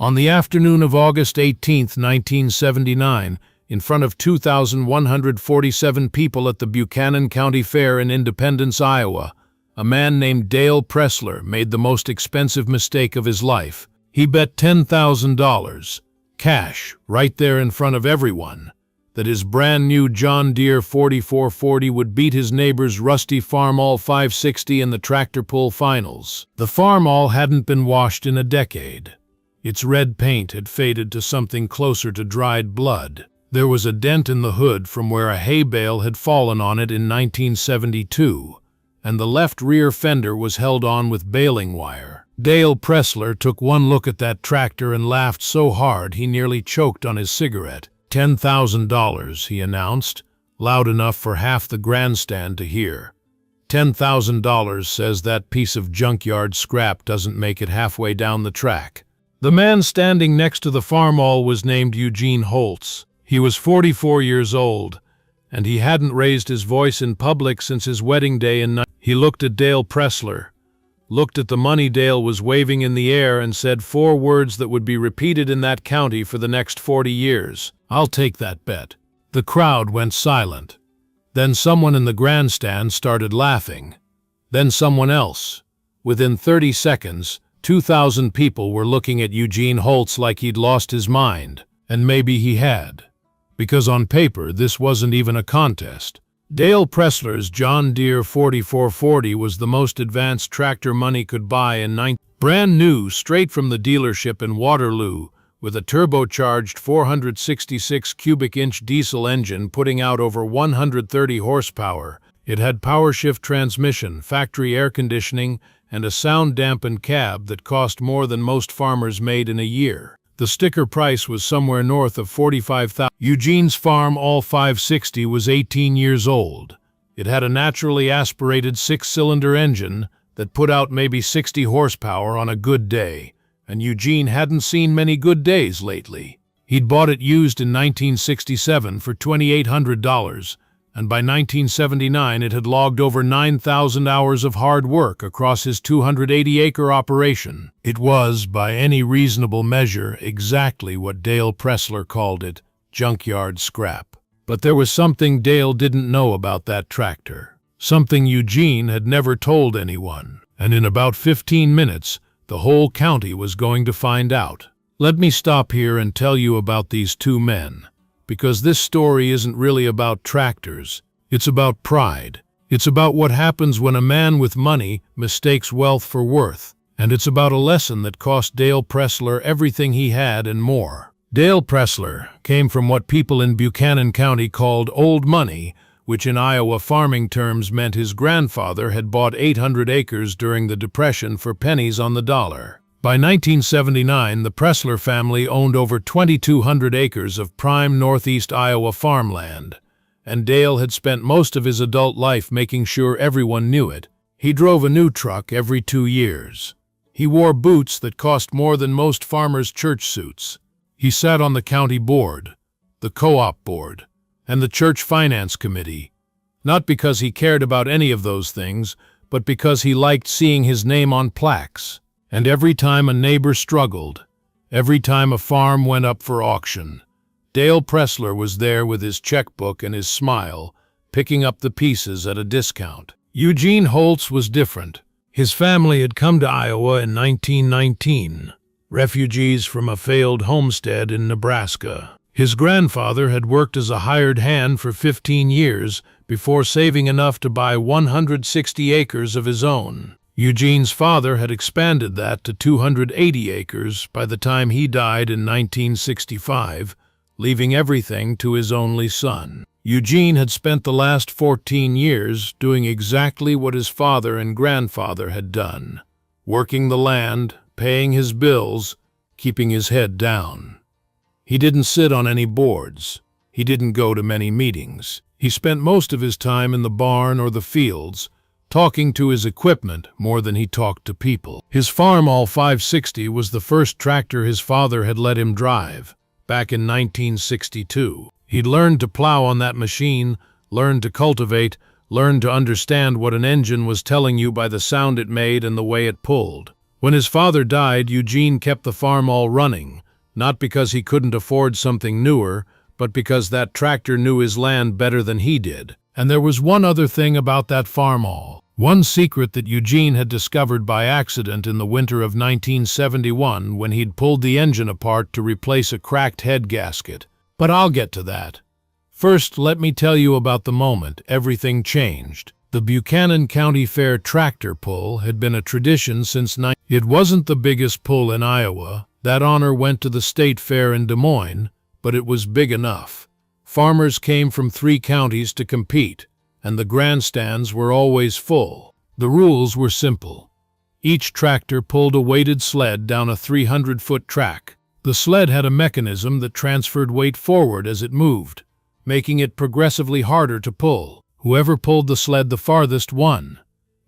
On the afternoon of August 18, 1979, in front of 2,147 people at the Buchanan County Fair in Independence, Iowa, a man named Dale Pressler made the most expensive mistake of his life. He bet $10,000, cash, right there in front of everyone, that his brand-new John Deere 4440 would beat his neighbor's rusty Farmall 560 in the tractor pull finals. The Farmall hadn't been washed in a decade. Its red paint had faded to something closer to dried blood. There was a dent in the hood from where a hay bale had fallen on it in 1972, and the left rear fender was held on with baling wire. Dale Pressler took one look at that tractor and laughed so hard he nearly choked on his cigarette. $10,000, he announced, loud enough for half the grandstand to hear. $10,000 says that piece of junkyard scrap doesn't make it halfway down the track. The man standing next to the Farmall was named Eugene Holtz. He was 44 years old, and he hadn't raised his voice in public since his wedding day in. He looked at Dale Pressler, looked at the money Dale was waving in the air, and said 4 words that would be repeated in that county for the next 40 years. "I'll take that bet." The crowd went silent. Then someone in the grandstand started laughing. Then someone else. Within 30 seconds, 2,000 people were looking at Eugene Holtz like he'd lost his mind. And maybe he had. Because on paper, this wasn't even a contest. Dale Pressler's John Deere 4440 was the most advanced tractor money could buy in brand new, straight from the dealership in Waterloo, with a turbocharged 466 cubic inch diesel engine putting out over 130 horsepower. It had power shift transmission, factory air conditioning, and a sound-dampened cab that cost more than most farmers made in a year. The sticker price was somewhere north of $45,000. Eugene's Farmall 560 was 18 years old. It had a naturally aspirated 6-cylinder engine that put out maybe 60 horsepower on a good day, and Eugene hadn't seen many good days lately. He'd bought it used in 1967 for $2,800, and by 1979 it had logged over 9,000 hours of hard work across his 280-acre operation. It was, by any reasonable measure, exactly what Dale Pressler called it, junkyard scrap. But there was something Dale didn't know about that tractor, something Eugene had never told anyone, and in about 15 minutes, the whole county was going to find out. Let me stop here and tell you about these two men. Because this story isn't really about tractors. It's about pride. It's about what happens when a man with money mistakes wealth for worth. And it's about a lesson that cost Dale Pressler everything he had and more. Dale Pressler came from what people in Buchanan County called old money, which in Iowa farming terms meant his grandfather had bought 800 acres during the Depression for pennies on the dollar. By 1979, the Pressler family owned over 2,200 acres of prime northeast Iowa farmland, and Dale had spent most of his adult life making sure everyone knew it. He drove a new truck every 2 years. He wore boots that cost more than most farmers' church suits. He sat on the county board, the co-op board, and the church finance committee, not because he cared about any of those things, but because he liked seeing his name on plaques. And every time a neighbor struggled, every time a farm went up for auction, Dale Pressler was there with his checkbook and his smile, picking up the pieces at a discount. Eugene Holtz was different. His family had come to Iowa in 1919, refugees from a failed homestead in Nebraska. His grandfather had worked as a hired hand for 15 years before saving enough to buy 160 acres of his own. Eugene's father had expanded that to 280 acres by the time he died in 1965, leaving everything to his only son. Eugene had spent the last 14 years doing exactly what his father and grandfather had done, working the land, paying his bills, keeping his head down. He didn't sit on any boards. He didn't go to many meetings. He spent most of his time in the barn or the fields, talking to his equipment more than he talked to people. His Farmall 560 was the first tractor his father had let him drive, back in 1962. He'd learned to plow on that machine, learned to cultivate, learned to understand what an engine was telling you by the sound it made and the way it pulled. When his father died, Eugene kept the Farmall running, not because he couldn't afford something newer, but because that tractor knew his land better than he did. And there was one other thing about that Farmall. One secret that Eugene had discovered by accident in the winter of 1971 when he'd pulled the engine apart to replace a cracked head gasket. But I'll get to that. First, let me tell you about the moment everything changed. The Buchanan County Fair tractor pull had been a tradition since It wasn't the biggest pull in Iowa. That honor went to the state fair in Des Moines, but it was big enough. Farmers came from 3 counties to compete, and the grandstands were always full. The rules were simple. Each tractor pulled a weighted sled down a 300-foot track. The sled had a mechanism that transferred weight forward as it moved, making it progressively harder to pull. Whoever pulled the sled the farthest won.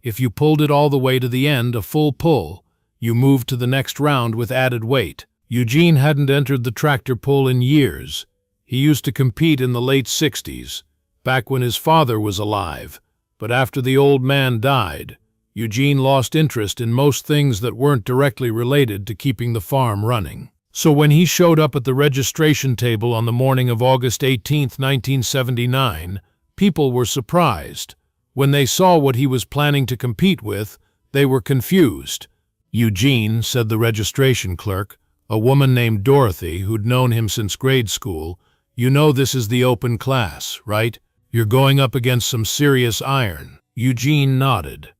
If you pulled it all the way to the end, a full pull, you moved to the next round with added weight. Eugene hadn't entered the tractor pull in years. He used to compete in the late 60s, back when his father was alive. But after the old man died, Eugene lost interest in most things that weren't directly related to keeping the farm running. So when he showed up at the registration table on the morning of August 18, 1979, people were surprised. When they saw what he was planning to compete with, they were confused. "Eugene," said the registration clerk, a woman named Dorothy who'd known him since grade school, "you know this is the open class, right? You're going up against some serious iron." Eugene nodded.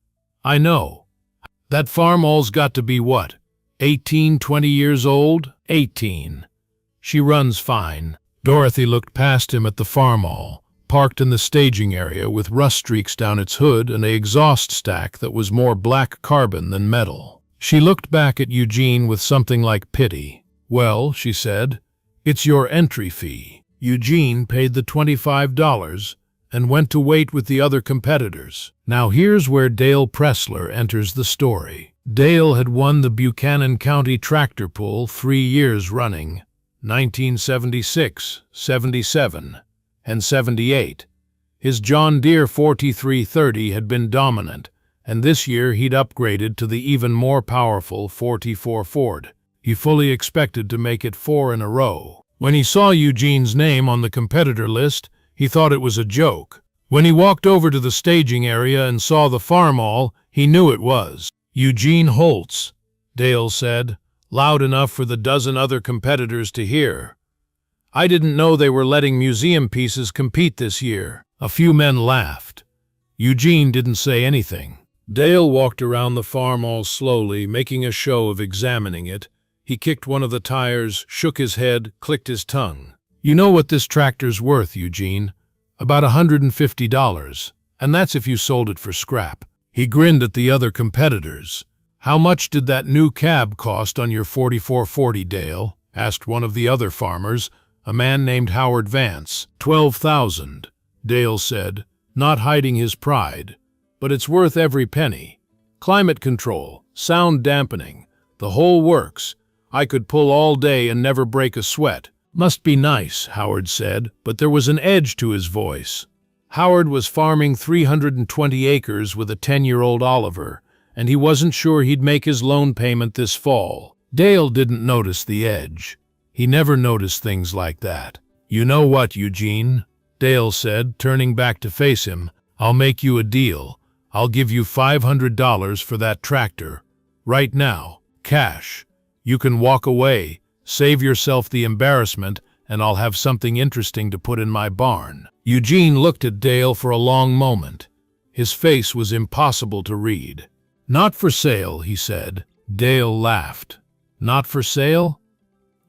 "I know. That Farmall's got to be what? 18, 20 years old?" 18. "She runs fine." Dorothy looked past him at the Farmall, parked in the staging area with rust streaks down its hood and an exhaust stack that was more black carbon than metal. She looked back at Eugene with something like pity. "Well," she said, "it's your entry fee." Eugene paid the $25 and went to wait with the other competitors. Now here's where Dale Pressler enters the story. Dale had won the Buchanan County tractor pull 3 years running, 1976, 77, and 78. His John Deere 4330 had been dominant, and this year he'd upgraded to the even more powerful 44 Ford. He fully expected to make it 4 in a row. When he saw Eugene's name on the competitor list, he thought it was a joke. When he walked over to the staging area and saw the Farmall, he knew it was. "Eugene Holtz," Dale said, loud enough for the dozen other competitors to hear. "I didn't know they were letting museum pieces compete this year." A few men laughed. Eugene didn't say anything. Dale walked around the Farmall slowly, making a show of examining it. He kicked one of the tires, shook his head, clicked his tongue. "You know what this tractor's worth, Eugene? About $150, and that's if you sold it for scrap." He grinned at the other competitors. "How much did that new cab cost on your 4440, Dale?" asked one of the other farmers, a man named Howard Vance. $12,000, Dale said, not hiding his pride. "But it's worth every penny. Climate control, sound dampening, the whole works. I could pull all day and never break a sweat." "Must be nice," Howard said, but there was an edge to his voice. Howard was farming 320 acres with a 10-year-old Oliver, and he wasn't sure he'd make his loan payment this fall. Dale didn't notice the edge. He never noticed things like that. "You know what, Eugene?" Dale said, turning back to face him. "I'll make you a deal. I'll give you $500 for that tractor. Right now. Cash. You can walk away, save yourself the embarrassment, and I'll have something interesting to put in my barn." Eugene looked at Dale for a long moment. His face was impossible to read. "Not for sale," he said. Dale laughed. "Not for sale?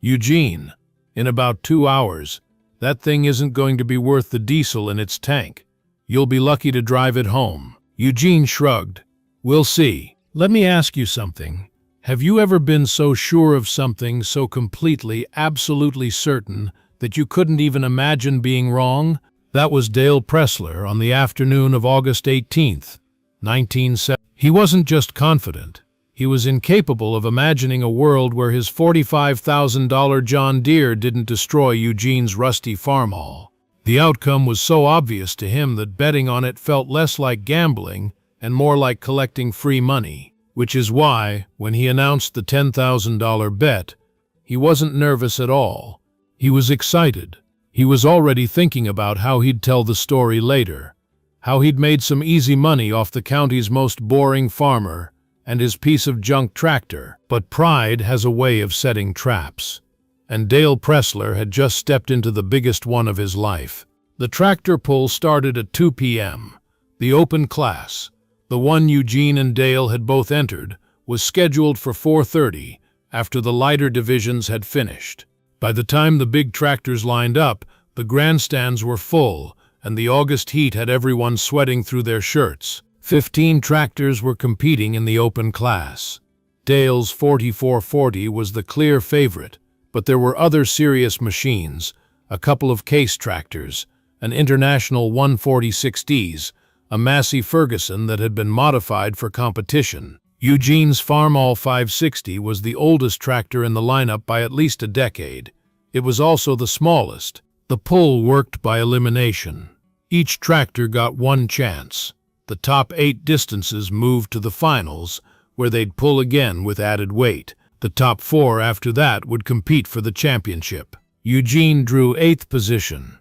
Eugene, in about 2 hours, that thing isn't going to be worth the diesel in its tank. You'll be lucky to drive it home." Eugene shrugged. "We'll see. Let me ask you something. Have you ever been so sure of something, so completely, absolutely certain, that you couldn't even imagine being wrong?" That was Dale Pressler on the afternoon of August 18th, 1970. He wasn't just confident. He was incapable of imagining a world where his $45,000 John Deere didn't destroy Eugene's rusty Farmall. The outcome was so obvious to him that betting on it felt less like gambling and more like collecting free money. which is why, when he announced the $10,000 bet, he wasn't nervous at all. He was excited. He was already thinking about how he'd tell the story later, how he'd made some easy money off the county's most boring farmer and his piece of junk tractor. But pride has a way of setting traps, and Dale Pressler had just stepped into the biggest one of his life. The tractor pull started at 2 p.m. The open class, the one Eugene and Dale had both entered, was scheduled for 4:30 after the lighter divisions had finished. By the time the big tractors lined up, the grandstands were full, and the August heat had everyone sweating through their shirts. 15 tractors were competing in the open class. Dale's 4440 was the clear favorite, but there were other serious machines, a couple of case tractors, an International 140/60s, a Massey Ferguson that had been modified for competition. Eugene's Farmall 560 was the oldest tractor in the lineup by at least a decade. It was also the smallest. The pull worked by elimination. Each tractor got one chance. The top 8 distances moved to the finals, where they'd pull again with added weight. The top 4 after that would compete for the championship. Eugene drew 8th position.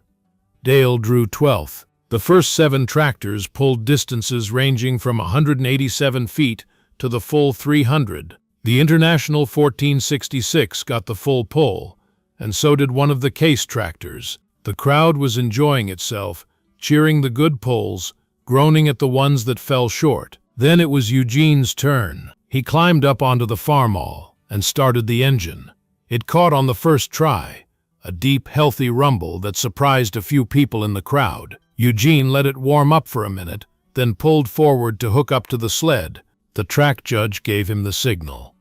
Dale drew 12th. The first 7 tractors pulled distances ranging from 187 feet to the full 300. The International 1466 got the full pull, and so did one of the case tractors. The crowd was enjoying itself, cheering the good pulls, groaning at the ones that fell short. Then it was Eugene's turn. He climbed up onto the Farmall and started the engine. It caught on the first try, a deep, healthy rumble that surprised a few people in the crowd. Eugene let it warm up for a minute, then pulled forward to hook up to the sled. The track judge gave him the signal.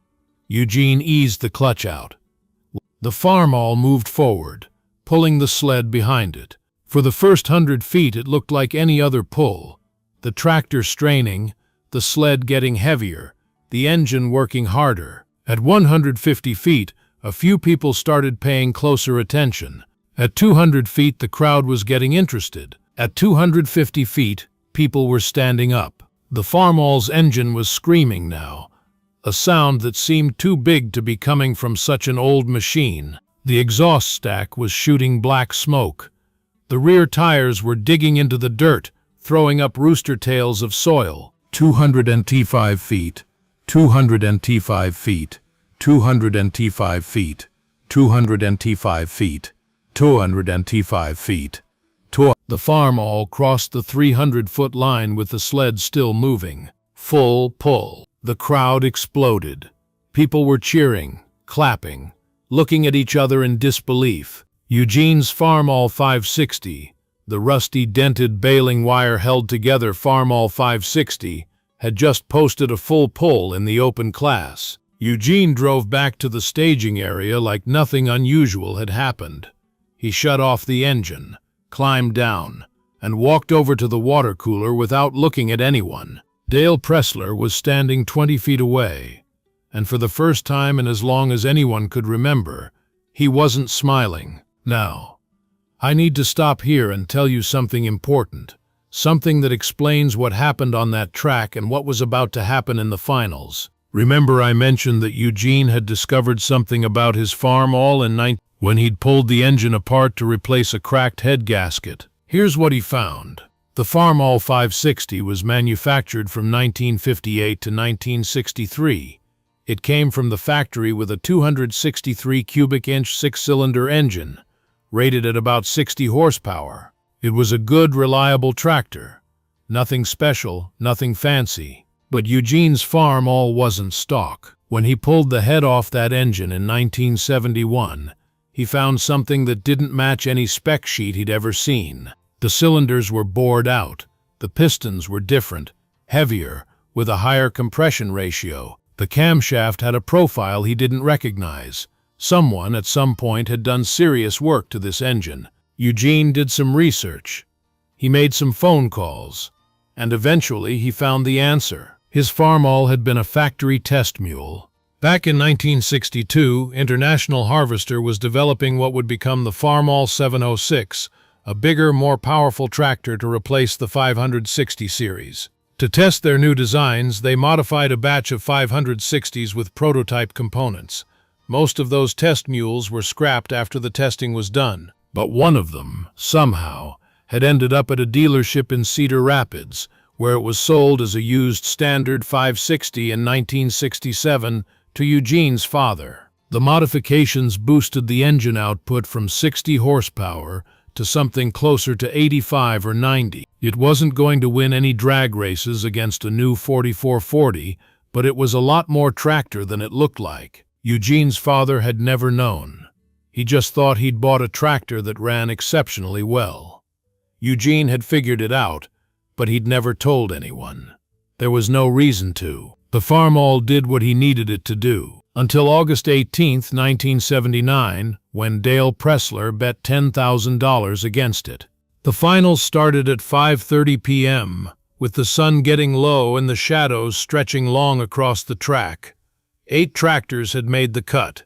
Eugene eased the clutch out. The Farmall moved forward, pulling the sled behind it. For the first 100 feet it looked like any other pull, the tractor straining, the sled getting heavier, the engine working harder. At 150 feet, a few people started paying closer attention. At 200 feet, the crowd was getting interested. At 250 feet, people were standing up. The Farmall's engine was screaming now, a sound that seemed too big to be coming from such an old machine. The exhaust stack was shooting black smoke. The rear tires were digging into the dirt, throwing up rooster tails of soil. 205 feet, 205 feet, 205 feet, 205 feet, 205 feet. The Farmall crossed the 300-foot line with the sled still moving. Full pull. The crowd exploded. People were cheering, clapping, looking at each other in disbelief. Eugene's Farmall 560, the rusty, dented baling wire held together Farmall 560, had just posted a full pull in the open class. Eugene drove back to the staging area like nothing unusual had happened. He shut off the engine, climbed down, and walked over to the water cooler without looking at anyone. Dale Pressler was standing 20 feet away, and for the first time in as long as anyone could remember, he wasn't smiling. Now, I need to stop here and tell you something important, something that explains what happened on that track and what was about to happen in the finals. Remember I mentioned that Eugene had discovered something about his Farmall when he'd pulled the engine apart to replace a cracked head gasket. Here's what he found. The Farmall 560 was manufactured from 1958 to 1963. It came from the factory with a 263 cubic inch 6-cylinder engine, rated at about 60 horsepower. It was a good, reliable tractor. Nothing special, nothing fancy. But Eugene's Farmall wasn't stock. When he pulled the head off that engine in 1971, he found something that didn't match any spec sheet he'd ever seen. The cylinders were bored out. The pistons were different, heavier, with a higher compression ratio. The camshaft had a profile he didn't recognize. Someone at some point had done serious work to this engine. Eugene did some research. He made some phone calls, and eventually he found the answer. His Farmall had been a factory test mule. Back in 1962, International Harvester was developing what would become the Farmall 706, a bigger, more powerful tractor to replace the 560 series. To test their new designs, they modified a batch of 560s with prototype components. Most of those test mules were scrapped after the testing was done, but one of them, somehow, had ended up at a dealership in Cedar Rapids, where it was sold as a used standard 560 in 1967 to Eugene's father. The modifications boosted the engine output from 60 horsepower to something closer to 85 or 90. It wasn't going to win any drag races against a new 4440, but it was a lot more tractor than it looked like. Eugene's father had never known. He just thought he'd bought a tractor that ran exceptionally well. Eugene had figured it out, but he'd never told anyone. There was no reason to. The Farmall did what he needed it to do. Until August 18, 1979, when Dale Pressler bet $10,000 against it. The finals started at 5:30 p.m., with the sun getting low and the shadows stretching long across the track. 8 tractors had made the cut.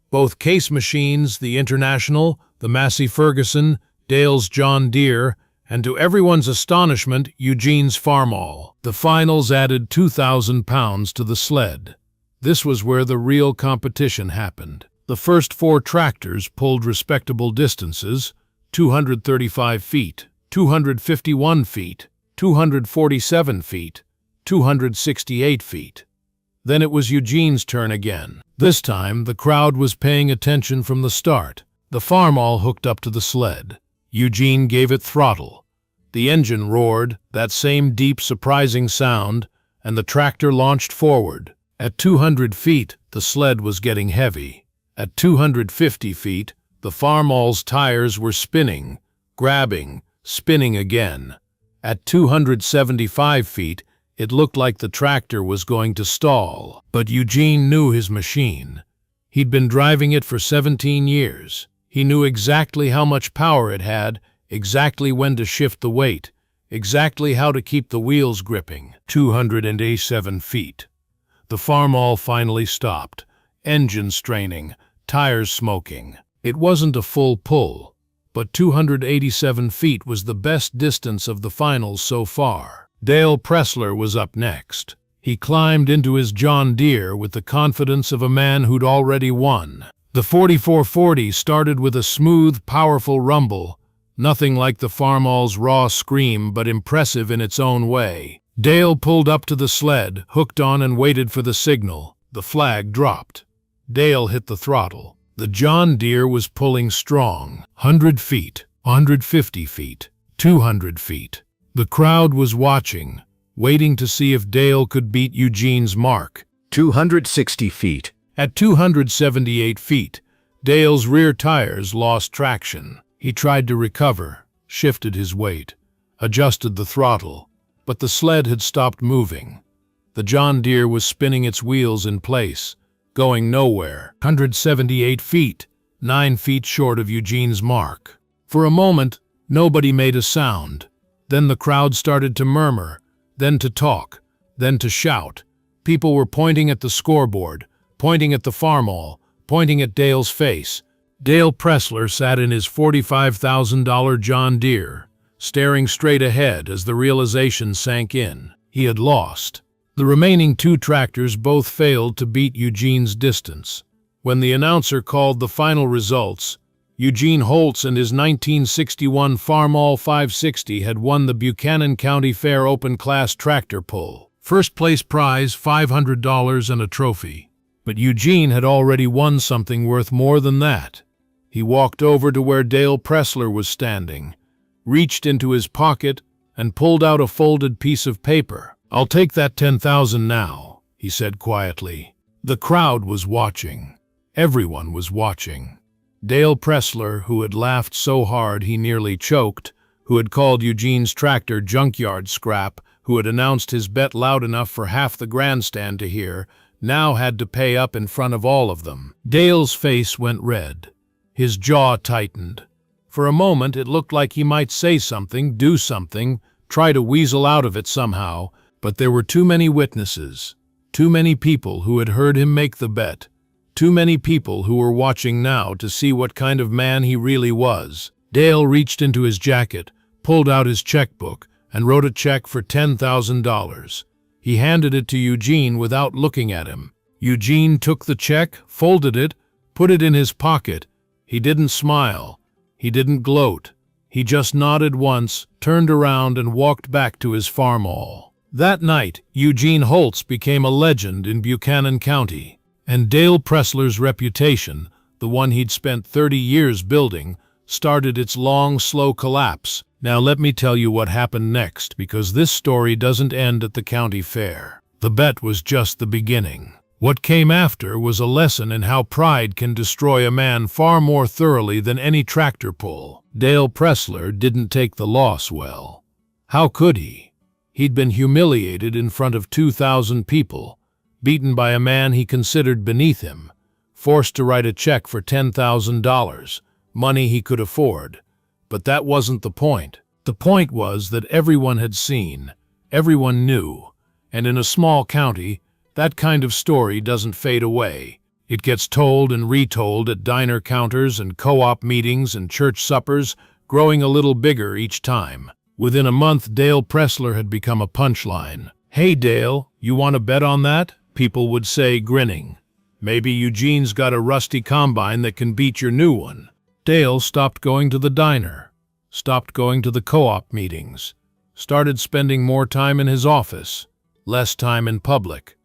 Both Case machines, the International, the Massey Ferguson, Dale's John Deere, and to everyone's astonishment, Eugene's Farmall. The finals added 2,000 pounds to the sled. This was where the real competition happened. The first 4 tractors pulled respectable distances: 235 feet, 251 feet, 247 feet, 268 feet. Then it was Eugene's turn again. This time, the crowd was paying attention from the start. The Farmall hooked up to the sled. Eugene gave it throttle. The engine roared, that same deep, surprising sound, and the tractor launched forward. At 200 feet, the sled was getting heavy. At 250 feet, the Farmall's tires were spinning, grabbing, spinning again. At 275 feet, it looked like the tractor was going to stall. But Eugene knew his machine. He'd been driving it for 17 years. He knew exactly how much power it had, exactly when to shift the weight, exactly how to keep the wheels gripping. 287 feet. The Farmall finally stopped, engine straining, tires smoking. It wasn't a full pull, but 287 feet was the best distance of the finals so far. Dale Pressler was up next. He climbed into his John Deere with the confidence of a man who'd already won. The 4440 started with a smooth, powerful rumble, nothing like the Farmall's raw scream, but impressive in its own way. Dale pulled up to the sled, hooked on, and waited for the signal. The flag dropped. Dale hit the throttle. The John Deere was pulling strong. 100 feet, 150 feet, 200 feet. The crowd was watching, waiting to see if Dale could beat Eugene's mark. 260 feet. At 278 feet, Dale's rear tires lost traction. He tried to recover, shifted his weight, adjusted the throttle, but the sled had stopped moving. The John Deere was spinning its wheels in place, going nowhere. 178 feet, 9 feet short of Eugene's mark. For a moment, nobody made a sound. Then the crowd started to murmur, then to talk, then to shout. People were pointing at the scoreboard, pointing at the Farmall, pointing at Dale's face. Dale Pressler sat in his $45,000 John Deere, staring straight ahead as the realization sank in. He had lost. The remaining 2 tractors both failed to beat Eugene's distance. When the announcer called the final results, Eugene Holtz and his 1961 Farmall 560 had won the Buchanan County Fair Open Class Tractor Pull. First place prize, $500 and a trophy. But Eugene had already won something worth more than that. He walked over to where Dale Pressler was standing, reached into his pocket, and pulled out a folded piece of paper. "I'll take that $10,000 now," he said quietly. The crowd was watching. Everyone was watching. Dale Pressler, who had laughed so hard he nearly choked, who had called Eugene's tractor junkyard scrap, who had announced his bet loud enough for half the grandstand to hear, now had to pay up in front of all of them. Dale's face went red. His jaw tightened. For a moment, it looked like he might say something, do something, try to weasel out of it somehow, but there were too many witnesses, too many people who had heard him make the bet, too many people who were watching now to see what kind of man he really was. Dale reached into his jacket, pulled out his checkbook, and wrote a check for $10,000. He handed it to Eugene without looking at him. Eugene took the check, folded it, put it in his pocket. He didn't smile. He didn't gloat. He just nodded once, turned around, and walked back to his Farmall. That night, Eugene Holtz became a legend in Buchanan County, and Dale Pressler's reputation, the one he'd spent 30 years building, started its long, slow collapse. Now let me tell you what happened next, because this story doesn't end at the county fair. The bet was just the beginning. What came after was a lesson in how pride can destroy a man far more thoroughly than any tractor pull. Dale Pressler didn't take the loss well. How could he? He'd been humiliated in front of 2,000 people, beaten by a man he considered beneath him, forced to write a check for $10,000, money he could afford. But that wasn't the point. The point was that everyone had seen, everyone knew, and in a small county, that kind of story doesn't fade away. It gets told and retold at diner counters and co-op meetings and church suppers, growing a little bigger each time. Within a month, Dale Pressler had become a punchline. "Hey Dale, you want to bet on that?" people would say, grinning. "Maybe Eugene's got a rusty combine that can beat your new one." Dale stopped going to the diner, stopped going to the co-op meetings, started spending more time in his office, less time in public.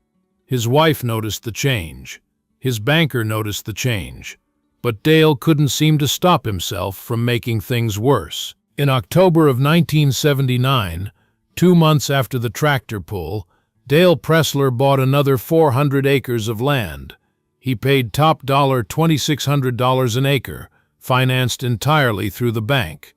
His wife noticed the change. His banker noticed the change. But Dale couldn't seem to stop himself from making things worse. In October of 1979, 2 months after the tractor pull, Dale Pressler bought another 400 acres of land. He paid top dollar $2,600 an acre, financed entirely through the bank.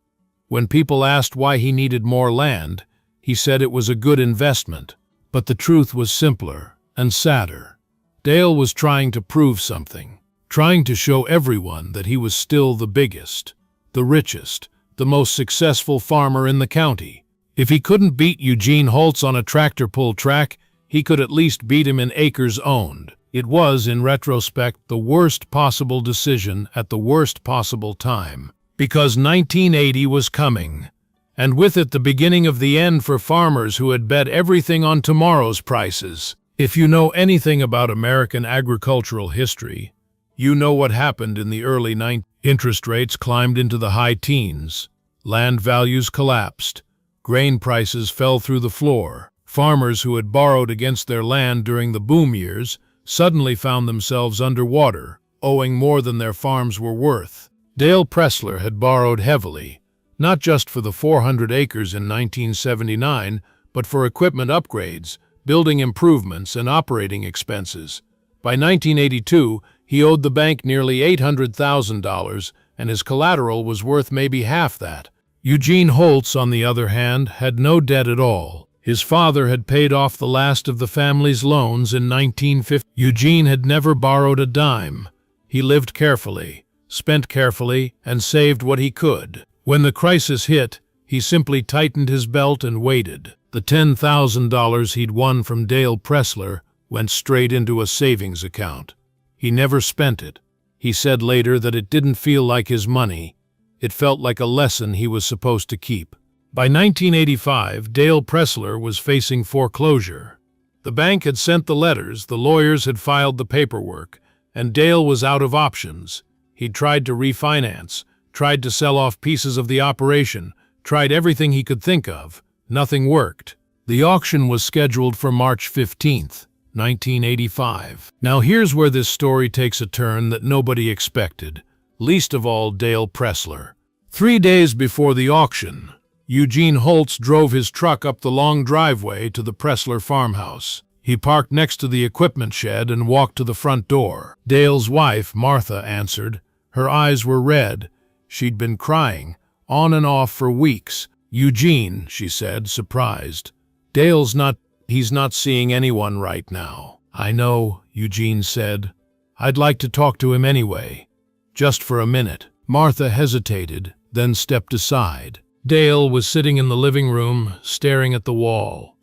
When people asked why he needed more land, he said it was a good investment. But the truth was simpler and sadder. Dale was trying to prove something, trying to show everyone that he was still the biggest, the richest, the most successful farmer in the county. If he couldn't beat Eugene Holtz on a tractor pull track, he could at least beat him in acres owned. It was, in retrospect, the worst possible decision at the worst possible time. Because 1980 was coming, and with it the beginning of the end for farmers who had bet everything on tomorrow's prices. If you know anything about American agricultural history, you know what happened in the early 90s. Interest rates climbed into the high teens. Land values collapsed. Grain prices fell through the floor. Farmers who had borrowed against their land during the boom years suddenly found themselves underwater, owing more than their farms were worth. Dale Pressler had borrowed heavily, not just for the 400 acres in 1979, but for equipment upgrades, building improvements, and operating expenses. By 1982, he owed the bank nearly $800,000, and his collateral was worth maybe half that. Eugene Holtz, on the other hand, had no debt at all. His father had paid off the last of the family's loans in 1950. Eugene had never borrowed a dime. He lived carefully, spent carefully, and saved what he could. When the crisis hit, he simply tightened his belt and waited. The $10,000 he'd won from Dale Pressler went straight into a savings account. He never spent it. He said later that it didn't feel like his money. It felt like a lesson he was supposed to keep. By 1985, Dale Pressler was facing foreclosure. The bank had sent the letters, the lawyers had filed the paperwork, and Dale was out of options. He'd tried to refinance, tried to sell off pieces of the operation, tried everything he could think of. Nothing worked. The auction was scheduled for March 15th, 1985. Now here's where this story takes a turn that nobody expected, least of all Dale Pressler. 3 days before the auction, Eugene Holtz drove his truck up the long driveway to the Pressler farmhouse. He parked next to the equipment shed and walked to the front door. Dale's wife, Martha, answered. Her eyes were red. She'd been crying, on and off for weeks. "Eugene," she said, surprised. He's not seeing anyone right now." "I know," Eugene said. "I'd like to talk to him anyway. Just for a minute." Martha hesitated, then stepped aside. Dale was sitting in the living room, staring at the wall.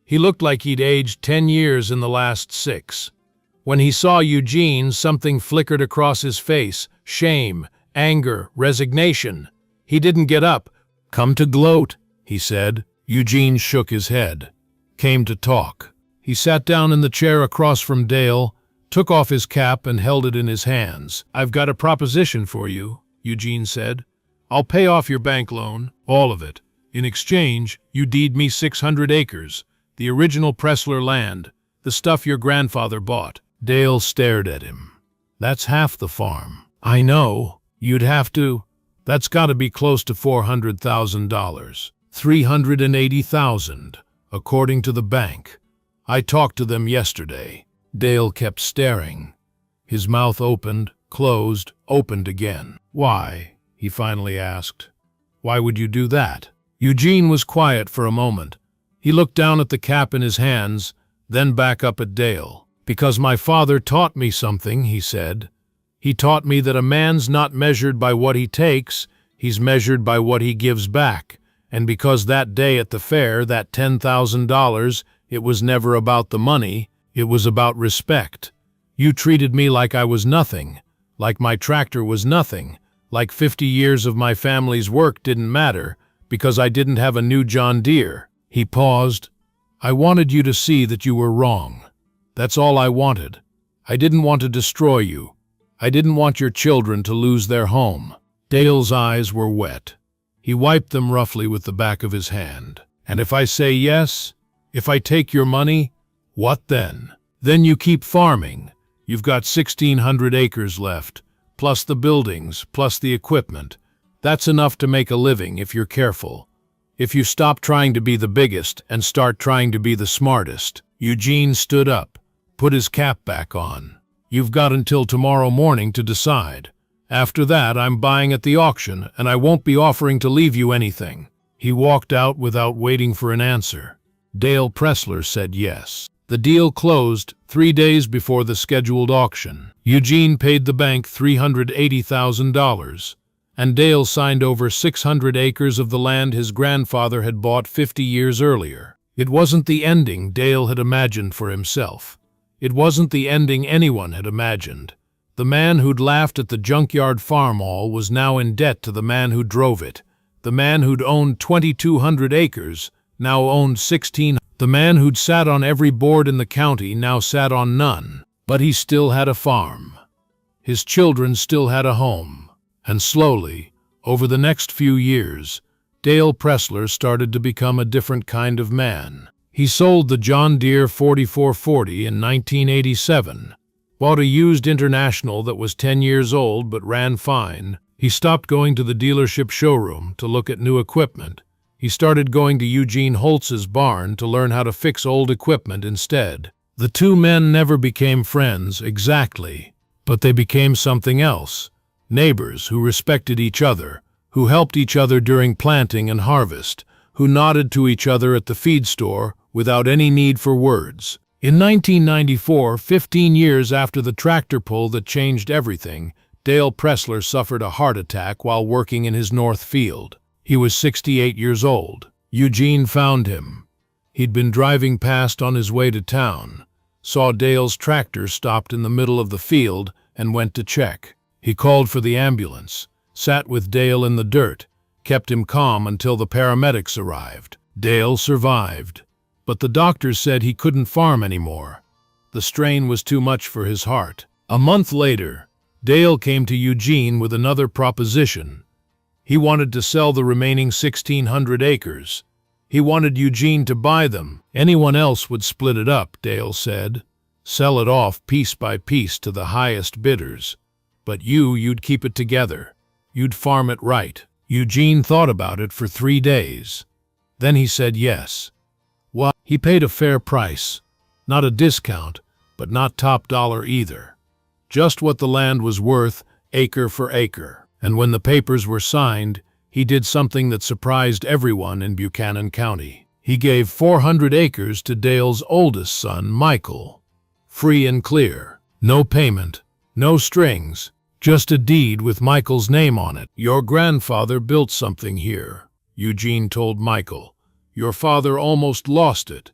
He looked like he'd aged 10 years in the last 6. When he saw Eugene, something flickered across his face. Shame, anger, resignation. He didn't get up. "Come to gloat," he said. Eugene shook his head, came to talk. He sat down in the chair across from Dale, took off his cap and held it in his hands. "I've got a proposition for you," Eugene said. "I'll pay off your bank loan, all of it. In exchange, you deed me 600 acres, the original Pressler land, the stuff your grandfather bought." Dale stared at him. "That's half the farm." "I know. You'd have to. That's got to be close to $400,000. $380,000, according to the bank. I talked to them yesterday." Dale kept staring. His mouth opened, closed, opened again. "Why?" he finally asked. "Why would you do that?" Eugene was quiet for a moment. He looked down at the cap in his hands, then back up at Dale. "Because my father taught me something," he said. "He taught me that a man's not measured by what he takes, he's measured by what he gives back. And because that day at the fair, that $10,000, it was never about the money, it was about respect. You treated me like I was nothing, like my tractor was nothing, like 50 years of my family's work didn't matter, because I didn't have a new John Deere." He paused. "I wanted you to see that you were wrong. That's all I wanted. I didn't want to destroy you. I didn't want your children to lose their home." Dale's eyes were wet. He wiped them roughly with the back of his hand. "And if I say yes, if I take your money, what then?" "Then you keep farming. You've got 1,600 acres left, plus the buildings, plus the equipment. That's enough to make a living if you're careful. If you stop trying to be the biggest and start trying to be the smartest." Eugene stood up, put his cap back on. "You've got until tomorrow morning to decide. After that, I'm buying at the auction, and I won't be offering to leave you anything." He walked out without waiting for an answer. Dale Pressler said yes. The deal closed 3 days before the scheduled auction. Eugene paid the bank $380,000, and Dale signed over 600 acres of the land his grandfather had bought 50 years earlier. It wasn't the ending Dale had imagined for himself. It wasn't the ending anyone had imagined. The man who'd laughed at the Junkyard Farmall was now in debt to the man who drove it. The man who'd owned 2,200 acres now owned 16. The man who'd sat on every board in the county now sat on none. But he still had a farm. His children still had a home. And slowly, over the next few years, Dale Pressler started to become a different kind of man. He sold the John Deere 4440 in 1987, bought a used International that was 10 years old but ran fine. He stopped going to the dealership showroom to look at new equipment. He started going to Eugene Holtz's barn to learn how to fix old equipment instead. The two men never became friends exactly, but they became something else. Neighbors who respected each other, who helped each other during planting and harvest, who nodded to each other at the feed store without any need for words. In 1994, 15 years after the tractor pull that changed everything, Dale Pressler suffered a heart attack while working in his north field. He was 68 years old. Eugene found him. He'd been driving past on his way to town, saw Dale's tractor stopped in the middle of the field, and went to check. He called for the ambulance, sat with Dale in the dirt, kept him calm until the paramedics arrived. Dale survived, but the doctors said he couldn't farm anymore. The strain was too much for his heart. A month later, Dale came to Eugene with another proposition. He wanted to sell the remaining 1,600 acres. He wanted Eugene to buy them. Anyone else would split it up, Dale said. Sell it off piece by piece to the highest bidders. But you'd keep it together. You'd farm it right. Eugene thought about it for 3 days. Then he said yes. Well, he paid a fair price. Not a discount, but not top dollar either. Just what the land was worth, acre for acre. And when the papers were signed, he did something that surprised everyone in Buchanan County. He gave 400 acres to Dale's oldest son, Michael. Free and clear. No payment, no strings, just a deed with Michael's name on it. Your grandfather built something here, Eugene told Michael. Your father almost lost it.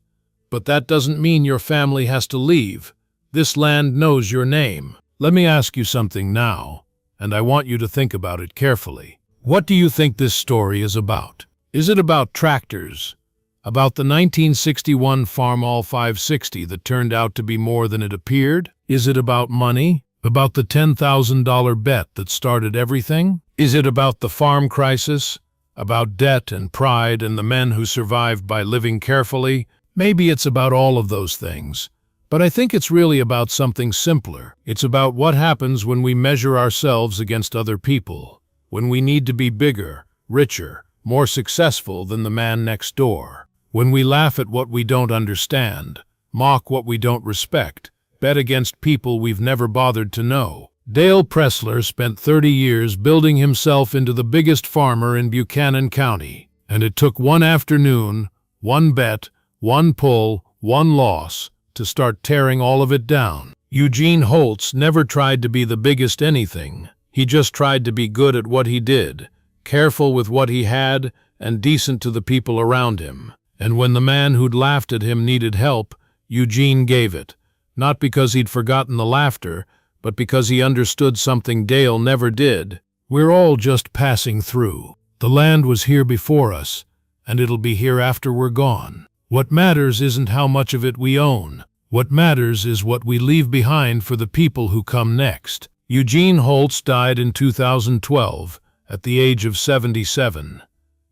But that doesn't mean your family has to leave. This land knows your name. Let me ask you something now, and I want you to think about it carefully. What do you think this story is about? Is it about tractors, About the 1961 Farmall 560 that turned out to be more than it appeared? Is it about money? About the $10,000 bet that started everything? Is it about the farm crisis? About debt and pride and the men who survived by living carefully? Maybe it's about all of those things. But I think it's really about something simpler. It's about what happens when we measure ourselves against other people, when we need to be bigger, richer, more successful than the man next door, when we laugh at what we don't understand, mock what we don't respect, bet against people we've never bothered to know. Dale Pressler spent 30 years building himself into the biggest farmer in Buchanan County, and it took one afternoon, one bet, one pull, one loss, to start tearing all of it down. Eugene Holtz never tried to be the biggest anything. He just tried to be good at what he did, careful with what he had, and decent to the people around him. And when the man who'd laughed at him needed help, Eugene gave it. Not because he'd forgotten the laughter, but because he understood something Dale never did. We're all just passing through. The land was here before us, and it'll be here after we're gone. What matters isn't how much of it we own. What matters is what we leave behind for the people who come next. Eugene Holtz died in 2012, at the age of 77.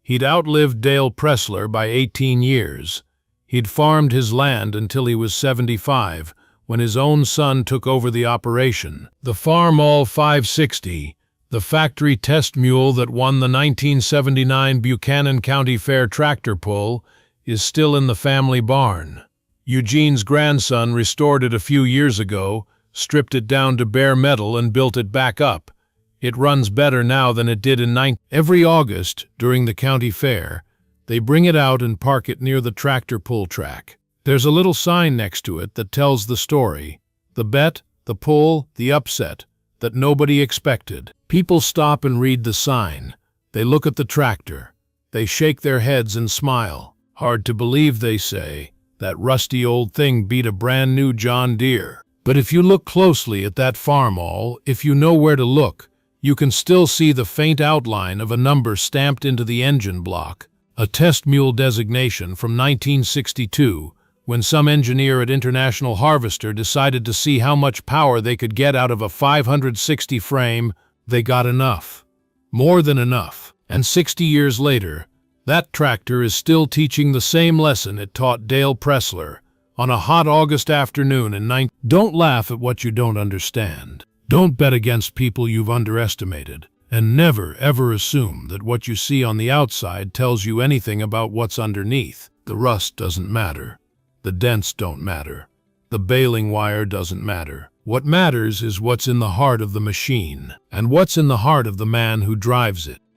He'd outlived Dale Pressler by 18 years. He'd farmed his land until he was 75, when his own son took over the operation. The Farmall 560, the factory test mule that won the 1979 Buchanan County Fair tractor pull, is still in the family barn. Eugene's grandson restored it a few years ago, stripped it down to bare metal and built it back up. It runs better now than it did in Every August, during the county fair, they bring it out and park it near the tractor pull track. There's a little sign next to it that tells the story, the bet, the pull, the upset, that nobody expected. People stop and read the sign. They look at the tractor. They shake their heads and smile. Hard to believe, they say, that rusty old thing beat a brand new John Deere. But if you look closely at that Farmall, if you know where to look, you can still see the faint outline of a number stamped into the engine block, a test mule designation from 1962, when some engineer at International Harvester decided to see how much power they could get out of a 560 frame. They got enough. More than enough. And 60 years later, that tractor is still teaching the same lesson it taught Dale Pressler on a hot August afternoon in Don't laugh at what you don't understand. Don't bet against people you've underestimated. And never, ever assume that what you see on the outside tells you anything about what's underneath. The rust doesn't matter. The dents don't matter. The baling wire doesn't matter. What matters is what's in the heart of the machine, and what's in the heart of the man who drives it.